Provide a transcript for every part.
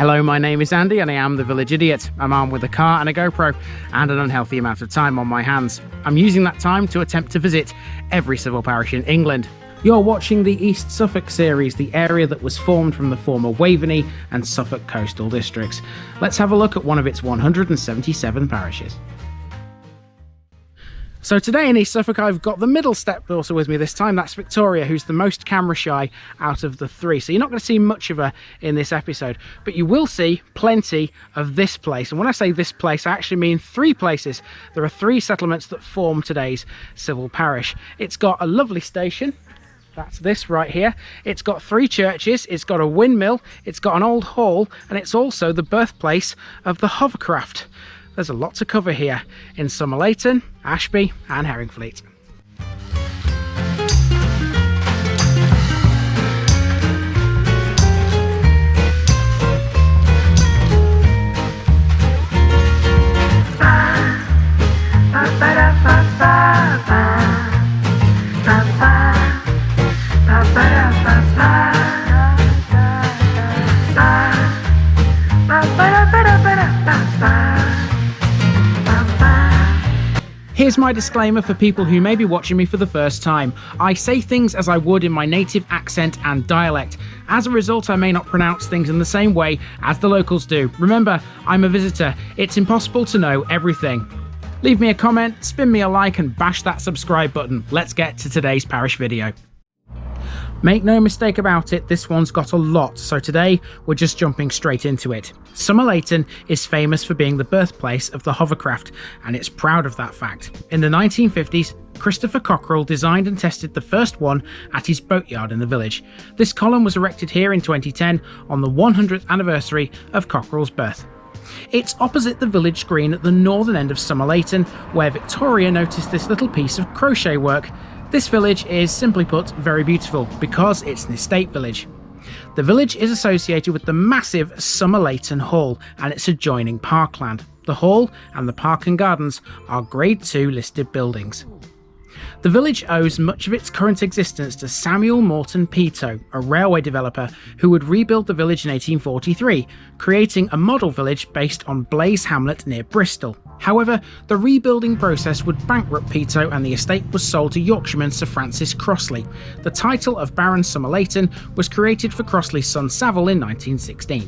Hello, my name is Andy and I am the Village Idiot. I'm armed with a car and a GoPro and an unhealthy amount of time on my hands. I'm using that time to attempt to visit every civil parish in England. You're watching the East Suffolk series, the area that was formed from the former Waveney and Suffolk coastal districts. Let's have a look at one of its 177 parishes. So today in East Suffolk I've got the middle stepdaughter with me this time. That's Victoria, who's the most camera shy out of the three. So you're not going to see much of her in this episode, but you will see plenty of this place. And when I say this place, I actually mean three places. There are three settlements that form today's civil parish. It's got a lovely station. That's this right here. It's got three churches, it's got a windmill, it's got an old hall, and it's also the birthplace of the Hovercraft. There's a lot to cover here in Somerleyton, Ashby and Herringfleet. Here's my disclaimer for people who may be watching me for the first time. I say things as I would in my native accent and dialect. As a result, I may not pronounce things in the same way as the locals do. Remember, I'm a visitor. It's impossible to know everything. Leave me a comment, spin me a like and bash that subscribe button. Let's get to today's parish video. Make no mistake about it, this one's got a lot, so today we're just jumping straight into it. Somerleyton is famous for being the birthplace of the Hovercraft, and it's proud of that fact. In the 1950s, Christopher Cockerell designed and tested the first one at his boatyard in the village. This column was erected here in 2010 on the 100th anniversary of Cockerell's birth. It's opposite the village green at the northern end of Somerleyton, where Victoria noticed this little piece of crochet work. This village is, simply put, very beautiful because it's an estate village. The village is associated with the massive Somerleyton Hall and its adjoining parkland. The hall and the park and gardens are Grade 2 listed buildings. The village owes much of its current existence to Samuel Morton Peto, a railway developer who would rebuild the village in 1843, creating a model village based on Blaise Hamlet near Bristol. However, the rebuilding process would bankrupt Peto and the estate was sold to Yorkshireman Sir Francis Crossley. The title of Baron Somerleyton was created for Crossley's son Samuel in 1916.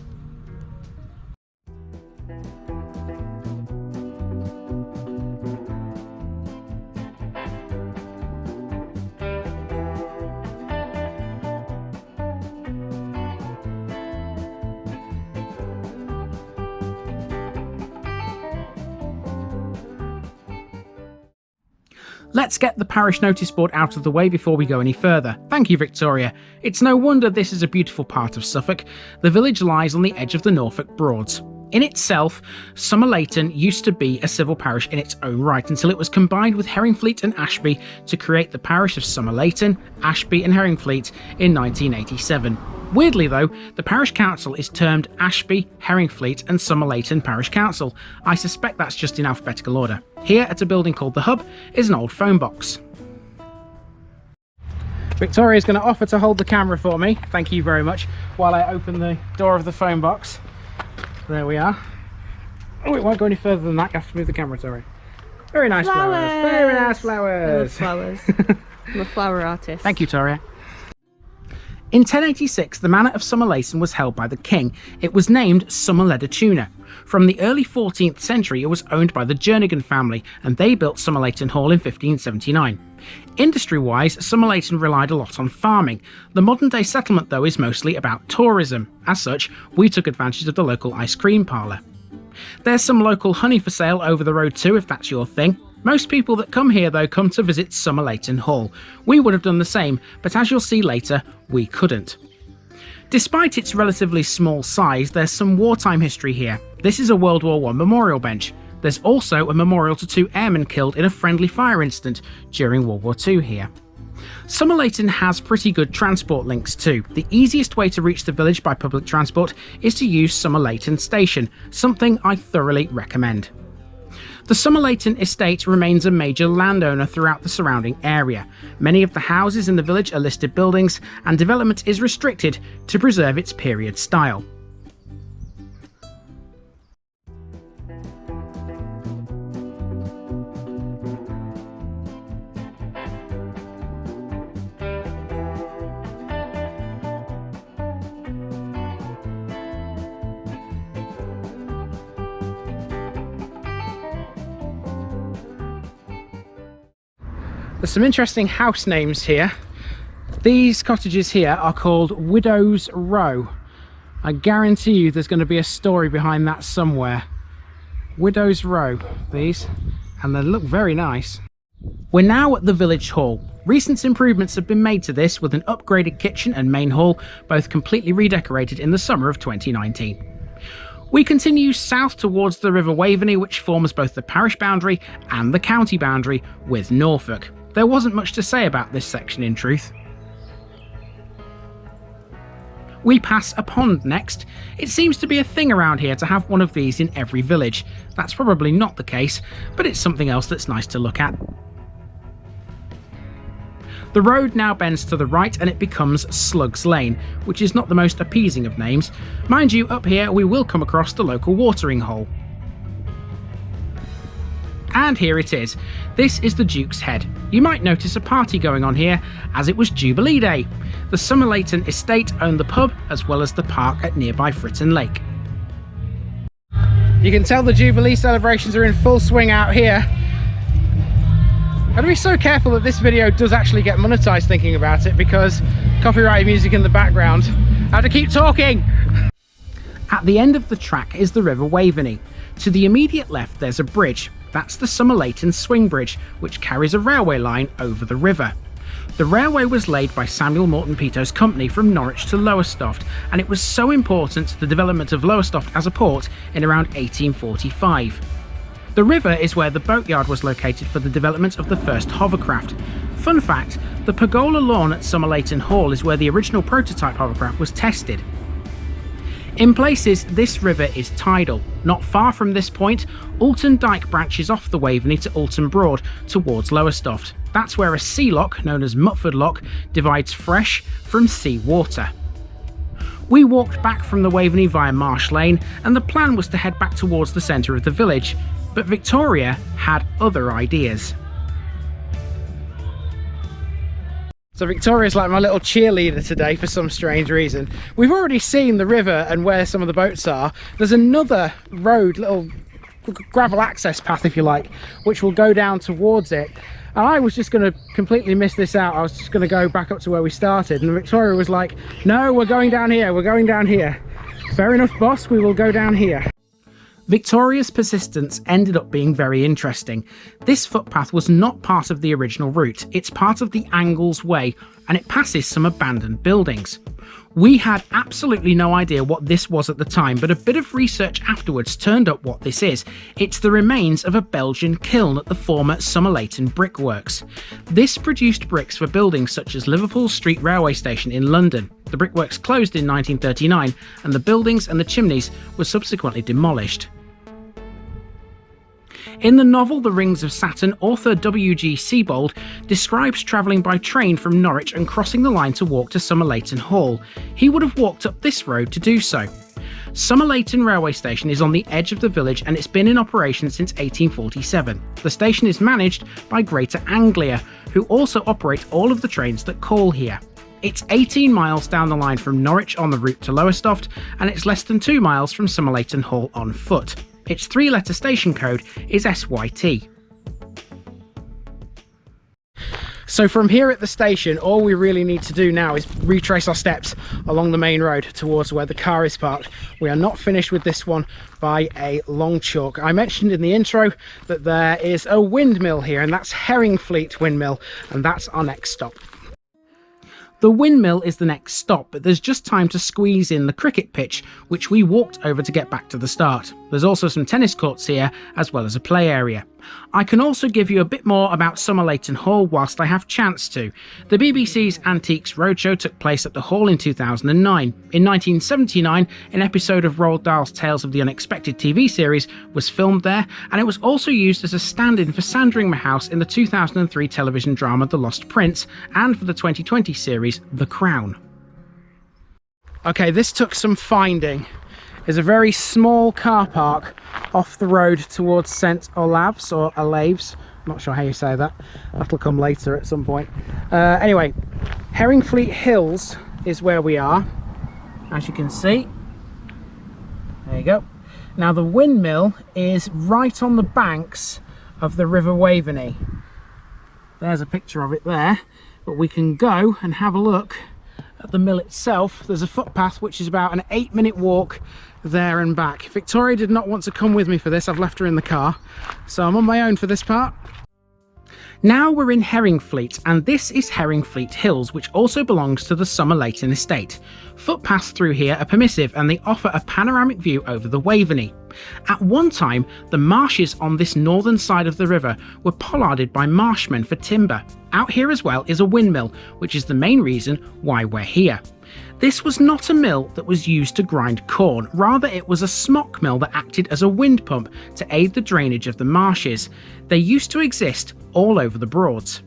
Let's get the parish notice board out of the way before we go any further. Thank you, Victoria. It's no wonder this is a beautiful part of Suffolk. The village lies on the edge of the Norfolk Broads. In itself, Somerleyton used to be a civil parish in its own right until it was combined with Herringfleet and Ashby to create the parish of Somerleyton, Ashby and Herringfleet in 1987. Weirdly though, the parish council is termed Ashby, Herringfleet and Somerleyton Parish Council. I suspect that's just in alphabetical order. Here at a building called The Hub is an old phone box. Victoria's going to offer to hold the camera for me, thank you very much, while I open the door of the phone box. There we are. Oh, it won't go any further than that, you have to move the camera, sorry. Very nice flowers. Very nice flowers. I love flowers. I'm a flower artist. Thank you, Toria. In 1086, the manor of Somerleyton was held by the king. It was named Somerleyton. From the early 14th century, it was owned by the Jernigan family, and they built Somerleyton Hall in 1579. Industry-wise, Somerleyton relied a lot on farming. The modern-day settlement, though, is mostly about tourism. As such, we took advantage of the local ice cream parlour. There's some local honey for sale over the road too, if that's your thing. Most people that come here, though, come to visit Somerleyton Hall. We would have done the same, but as you'll see later, we couldn't. Despite its relatively small size, there's some wartime history here. This is a World War I memorial bench. There's also a memorial to 2 airmen killed in a friendly fire incident during World War II here. Somerleyton has pretty good transport links too. The easiest way to reach the village by public transport is to use Somerleyton Station, something I thoroughly recommend. The Somerleyton estate remains a major landowner throughout the surrounding area. Many of the houses in the village are listed buildings, and development is restricted to preserve its period style. There's some interesting house names here. These cottages here are called Widow's Row. I guarantee you there's going to be a story behind that somewhere. Widow's Row, these, and they look very nice. We're now at the village hall. Recent improvements have been made to this with an upgraded kitchen and main hall, both completely redecorated in the summer of 2019. We continue south towards the River Waveney, which forms both the parish boundary and the county boundary with Norfolk. There wasn't much to say about this section in truth. We pass a pond next. It seems to be a thing around here to have one of these in every village. That's probably not the case, but it's something else that's nice to look at. The road now bends to the right and it becomes Slugs Lane, which is not the most appeasing of names. Mind you, up here we will come across the local watering hole. And here it is. This is the Duke's Head. You might notice a party going on here, as it was Jubilee Day. The Somerleyton estate owned the pub as well as the park at nearby Fritton Lake. You can tell the Jubilee celebrations are in full swing out here. I've got to be so careful that this video does actually get monetized thinking about it, because copyright music in the background. I have to keep talking! At the end of the track is the River Waveney. To the immediate left there's a bridge. That's the Somerleyton Swing Bridge, which carries a railway line over the river. The railway was laid by Samuel Morton Peto's company from Norwich to Lowestoft, and it was so important to the development of Lowestoft as a port in around 1845. The river is where the boatyard was located for the development of the first hovercraft. Fun fact, the pergola lawn at Somerleyton Hall is where the original prototype hovercraft was tested. In places, this river is tidal. Not far from this point, Alton Dyke branches off the Waveney to Alton Broad towards Lowestoft. That's where a sea lock, known as Mutford Lock, divides fresh from sea water. We walked back from the Waveney via Marsh Lane, and the plan was to head back towards the centre of the village, but Victoria had other ideas. So Victoria's like my little cheerleader today for some strange reason. We've already seen the river and where some of the boats are. There's another road, little gravel access path if you like, which will go down towards it. And I was just going to completely miss this out. I was just going to go back up to where we started, and Victoria was like, no, we're going down here, we're going down here. Fair enough, boss, we will go down here. Victoria's persistence ended up being very interesting. This footpath was not part of the original route, it's part of the Angles Way, and it passes some abandoned buildings. We had absolutely no idea what this was at the time, but a bit of research afterwards turned up what this is. It's the remains of a Belgian kiln at the former Somerleyton Brickworks. This produced bricks for buildings such as Liverpool Street Railway Station in London. The brickworks closed in 1939, and the buildings and the chimneys were subsequently demolished. In the novel The Rings of Saturn, author W.G. Sebold describes travelling by train from Norwich and crossing the line to walk to Somerleyton Hall. He would have walked up this road to do so. Somerleyton railway station is on the edge of the village and it's been in operation since 1847. The station is managed by Greater Anglia, who also operate all of the trains that call here. It's 18 miles down the line from Norwich on the route to Lowestoft, and it's less than 2 miles from Somerleyton Hall on foot. Its three-letter station code is SYT. So from here at the station, all we really need to do now is retrace our steps along the main road towards where the car is parked. We are not finished with this one by a long chalk. I mentioned in the intro that there is a windmill here, and that's Herringfleet Windmill, and that's our next stop. The windmill is the next stop, but there's just time to squeeze in the cricket pitch, which we walked over to get back to the start. There's also some tennis courts here, as well as a play area. I can also give you a bit more about Somerleyton Hall whilst I have chance to. The BBC's Antiques Roadshow took place at the hall in 2009. In 1979, an episode of Roald Dahl's Tales of the Unexpected TV series was filmed there, and it was also used as a stand-in for Sandringham House in the 2003 television drama The Lost Prince, and for the 2020 series The Crown. Okay, this took some finding. There's a very small car park off the road towards St Olaves or Olaves. I'm not sure how you say that. That'll come later at some point. Anyway, Herringfleet Hills is where we are, as you can see. There you go. Now the windmill is right on the banks of the River Waveney. There's a picture of it there, but we can go and have a look at the mill itself. There's a footpath which is about an 8-minute walk there and back. Victoria did not want to come with me for this. I've left her in the car, so I'm on my own for this part. Now we're in Herringfleet, and this is Herringfleet Hills, which also belongs to the Somerleyton estate. Footpaths through here are permissive, and they offer a panoramic view over the Waveney. At one time, the marshes on this northern side of the river were pollarded by marshmen for timber. Out here as well is a windmill, which is the main reason why we're here. This was not a mill that was used to grind corn, rather it was a smock mill that acted as a wind pump to aid the drainage of the marshes. They used to exist all over the Broads.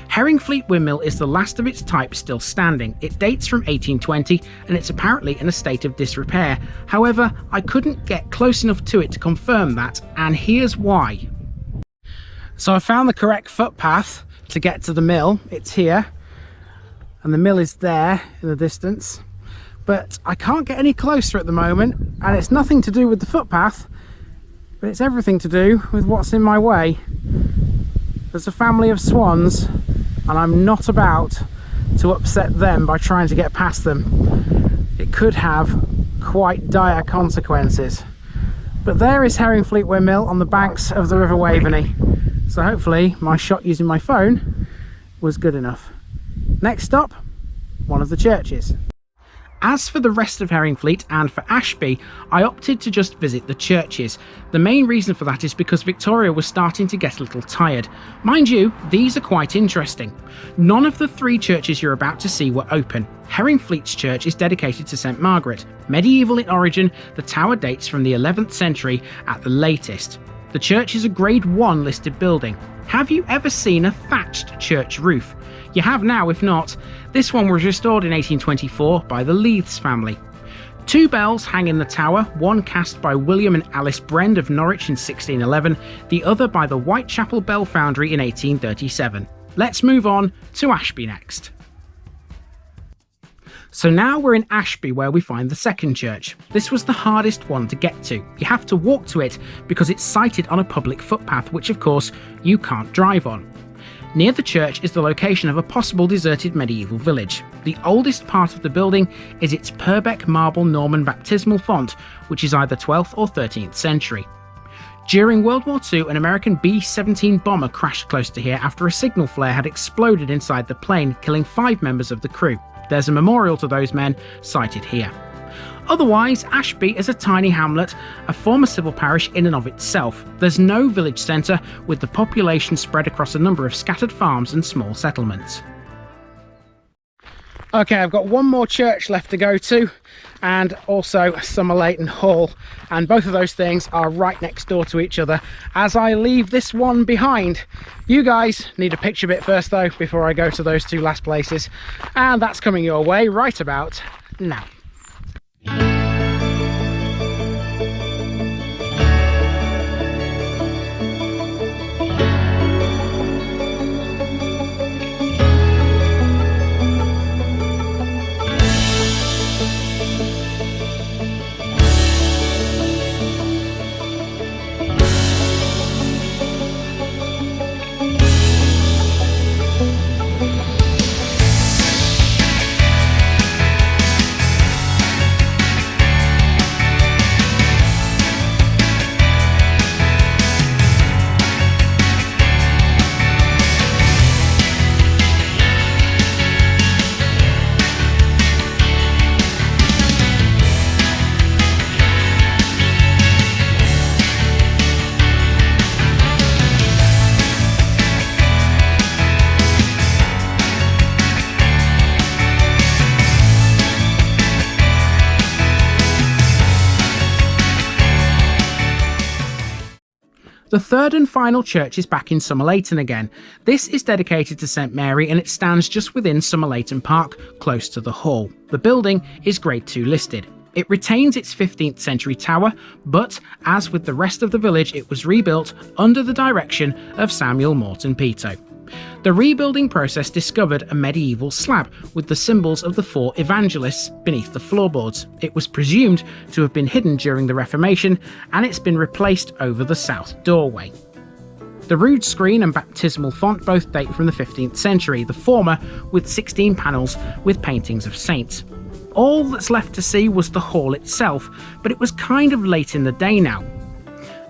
Herringfleet Windmill is the last of its type still standing. It dates from 1820 and it's apparently in a state of disrepair. However, I couldn't get close enough to it to confirm that, and here's why. So I found the correct footpath to get to the mill. It's here, and the mill is there in the distance, but I can't get any closer at the moment, and it's nothing to do with the footpath, but it's everything to do with what's in my way. There's a family of swans, and I'm not about to upset them by trying to get past them. It could have quite dire consequences. But there is Herringfleet Windmill on the banks of the River Waveney, so hopefully my shot using my phone was good enough. Next stop, one of the churches. As for the rest of Herringfleet and for Ashby, I opted to just visit the churches. The main reason for that is because Victoria was starting to get a little tired. Mind you, these are quite interesting. None of the 3 churches you're about to see were open. Herringfleet's church is dedicated to St Margaret. Medieval in origin, the tower dates from the 11th century at the latest. The church is a Grade 1 listed building. Have you ever seen a thatched church roof? You have now, if not. This one was restored in 1824 by the Leiths family. 2 bells hang in the tower, one cast by William and Alice Brend of Norwich in 1611, the other by the Whitechapel Bell Foundry in 1837. Let's move on to Ashby next. So now we're in Ashby, where we find the second church. This was the hardest one to get to. You have to walk to it because it's sited on a public footpath, which of course you can't drive on. Near the church is the location of a possible deserted medieval village. The oldest part of the building is its Purbeck marble Norman baptismal font, which is either 12th or 13th century. During World War II, an American B-17 bomber crashed close to here after a signal flare had exploded inside the plane, killing 5 members of the crew. There's a memorial to those men sited here. Otherwise, Ashby is a tiny hamlet, a former civil parish in and of itself. There's no village centre, with the population spread across a number of scattered farms and small settlements. Okay, I've got one more church left to go to, and also Somerleyton Hall, and both of those things are right next door to each other as I leave this one behind. You guys need a picture bit first though before I go to those 2 last places, and that's coming your way right about now. The third and final church is back in Somerleyton again. This is dedicated to St Mary and it stands just within Somerleyton Park, close to the hall. The building is Grade 2 listed. It retains its 15th century tower, but as with the rest of the village, it was rebuilt under the direction of Samuel Morton Peto. The rebuilding process discovered a medieval slab with the symbols of the 4 evangelists beneath the floorboards. It was presumed to have been hidden during the Reformation, and it's been replaced over the south doorway. The rood screen and baptismal font both date from the 15th century, the former with 16 panels with paintings of saints. All that's left to see was the hall itself, but it was kind of late in the day now.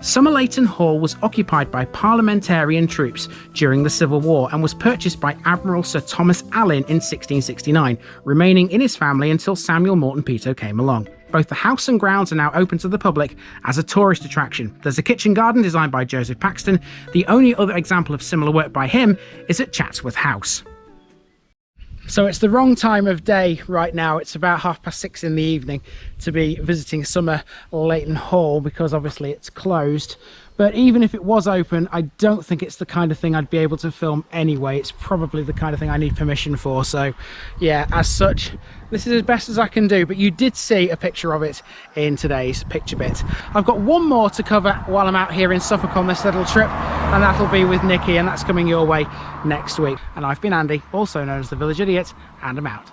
Somerleyton Hall was occupied by parliamentarian troops during the Civil War and was purchased by Admiral Sir Thomas Allen in 1669, remaining in his family until Samuel Morton Peto came along. Both the house and grounds are now open to the public as a tourist attraction. There's a kitchen garden designed by Joseph Paxton. The only other example of similar work by him is at Chatsworth House. So it's the wrong time of day right now. It's about 6:30 in the evening to be visiting Somerleyton Hall because obviously it's closed. But even if it was open, I don't think it's the kind of thing I'd be able to film anyway. It's probably the kind of thing I need permission for. So yeah, as such, this is as best as I can do. But you did see a picture of it in today's picture bit. I've got one more to cover while I'm out here in Suffolk on this little trip, and that'll be with Nikki, and that's coming your way next week. And I've been Andy, also known as the Village Idiot, and I'm out.